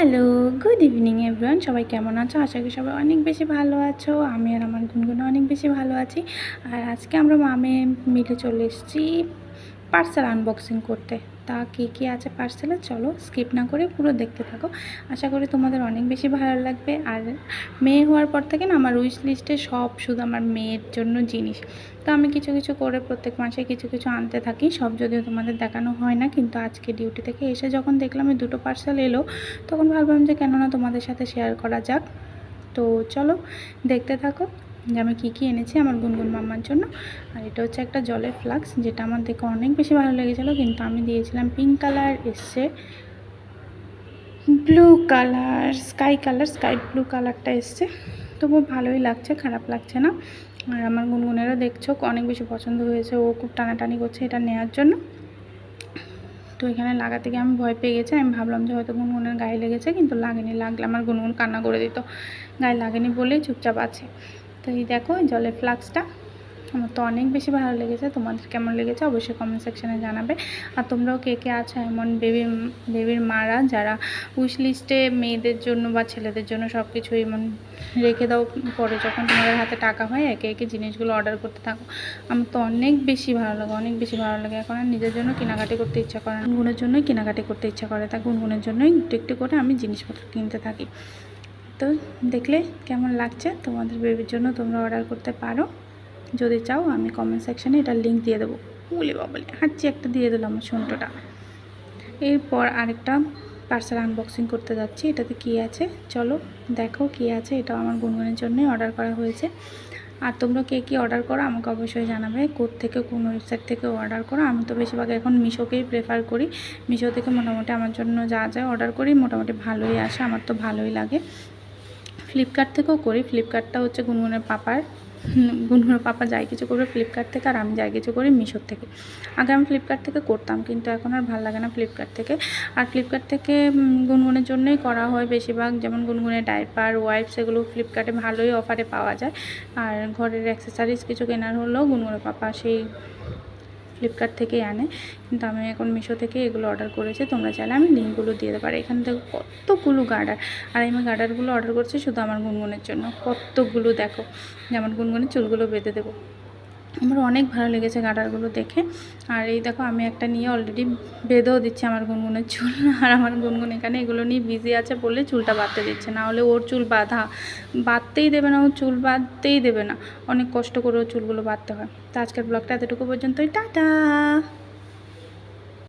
Hello, good evening everyone. সবাই কেমন আছো? আশা করি সবাই অনেক বেশি ভালো আছো। আমি আর আমার গুনগুনও অনেক বেশি ভালো আছি। আর আজকে আমরা মেয়ে মিলে চলে এসেছি পার্সেল আনবক্সিং করতে। তা কী আছে পার্সেলে চলো স্কিপ না করে পুরো দেখতে থাকো। আশা করি তোমাদের অনেক বেশি ভালো লাগবে। আর মেয়ে হওয়ার পর থেকে না আমার উইশ লিস্টে সব শুধু আমার মেয়ের জন্য জিনিস। তো আমি কিছু কিছু করে প্রত্যেক মাসে কিছু কিছু আনতে থাকি। সব যদিও তোমাদের দেখানো হয় না, কিন্তু আজকে ডিউটি থেকে এসে যখন দেখলাম এই দুটো পার্সেল এলো, তখন ভাবলাম যে কেননা তোমাদের সাথে শেয়ার করা যাক। তো চলো দেখতে থাকো যে আমি কী এনেছি আমার গুনগুন মাম্মার জন্য। আর এটা হচ্ছে একটা জলের ফ্লাক্স, যেটা আমার দেখে অনেক বেশি ভালো লেগেছিলো, কিন্তু আমি দিয়েছিলাম পিঙ্ক কালার, এসছে ব্লু কালার, স্কাই ব্লু কালারটা এসছে। তবু ভালোই লাগছে, খারাপ লাগছে না। আর আমার গুনগুনেরও দেখছো অনেক বেশি পছন্দ হয়েছে, ও খুব টানাটানি করছে এটা নেওয়ার জন্য। তো এখানে লাগাতে গিয়ে আমি ভয় পেয়ে গেছি। আমি ভাবলাম যে হয়তো গুনগুনের গায়ে লেগেছে, কিন্তু লাগেনি। লাগলে আমার গুনগুন কান্না করে দিত। গায়ে লাগেনি বলেই চুপচাপ আছে। তো এই দেখো জলের ফ্লাক্সটা আমার তো অনেক বেশি ভালো লেগেছে। তোমাদের কেমন লেগেছে অবশ্যই কমেন্ট সেকশানে জানাবে। আর তোমরাও কে আছো এমন বেবির মারা যারা উইশ লিস্টে মেয়েদের জন্য বা ছেলেদের জন্য সব কিছু এমন রেখে দাও, পরে যখন তোমাদের হাতে টাকা হয় একে একে জিনিসগুলো অর্ডার করতে থাকো। আমার তো অনেক বেশি ভালো লাগে, অনেক বেশি ভালো লাগে। এখন আর নিজের জন্য কেনাকাটি করতে ইচ্ছা করে না, গুনগুনের জন্যই কেনাকাটি করতে ইচ্ছা করে। তা গুনগুনের জন্যই একটু একটু করে আমি জিনিসপত্র কিনতে থাকি। তো দেখলে কেমন লাগছে তোমাদের বেবির জন্য, তোমরা অর্ডার করতে পারো যদি চাও। আমি কমেন্ট সেকশানে এটার লিঙ্ক দিয়ে দেবো। বলে বাবলে হাঁচি একটা দিয়ে দিলাম আমার শুনটোটা। এরপর আরেকটা পার্সেল আনবক্সিং করতে যাচ্ছি। এটাতে কী আছে চলো দেখো কী আছে। এটাও আমার গুনগুনের জন্যই অর্ডার করা হয়েছে। আর তোমরা কে অর্ডার করো আমাকে অবশ্যই জানাবে, থেকে কোন ওয়েবসাইট থেকে অর্ডার করো। আমি তো বেশিরভাগ এখন মিশোকেই প্রেফার করি। মিশো থেকে মোটামুটি আমার জন্য যা অর্ডার করি মোটামুটি ভালোই আসে, আমার তো ভালোই লাগে। ফ্লিপকার্ট থেকেও করি। ফ্লিপকার্টটা হচ্ছে গুনগুনের পাপা যাই কিছু করবে ফ্লিপকার্ট থেকে, আর আমি যাই কিছু করি মিশোর থেকে। আগে আমি ফ্লিপকার্ট থেকে করতাম, কিন্তু এখন আর ভালো লাগে না ফ্লিপকার্ট থেকে। আর ফ্লিপকার্ট থেকে গুনগুনের জন্যই করা হয় বেশিরভাগ। যেমন গুনগুনের ডাইপার, ওয়াইপস এগুলো ফ্লিপকার্টে ভালোই অফারে পাওয়া যায়। আর ঘরের অ্যাক্সেসরিজ কিছু কেনার হলেও গুনগুনের পাপা সেই ফ্লিপকার্ট থেকেই আনে, কিন্তু আমি এখন মিশো থেকে এগুলো অর্ডার করেছি। তোমরা চাইলে আমি লিঙ্কগুলো দিয়ে দেবো। এখান থেকে কতগুলো গার্ডার, আর আমি গার্ডারগুলো অর্ডার করছি শুধু আমার গুনগুনের জন্য। কতগুলো দেখো, যেমন গুনগুনের চুলগুলো বেঁধে দেবো। আমার অনেক ভালো লেগেছে গার্ডারগুলো দেখে। আর এই দেখো আমি একটা নিয়ে অলরেডি বেঁধেও দিচ্ছি আমার গুনগুনের চুল। আর আমার গুনগুন এখানে এগুলো নিয়ে বিজি আছে বলে চুলটা বাঁধতে দিচ্ছে, না হলে ওর চুল বাঁধতেই দেবে না, ও চুল বাঁধতেই দেবে না। অনেক কষ্ট করে ওর চুলগুলো বাঁধতে হয়। তো আজকের ব্লগটা এতটুকু পর্যন্তই, টাটা।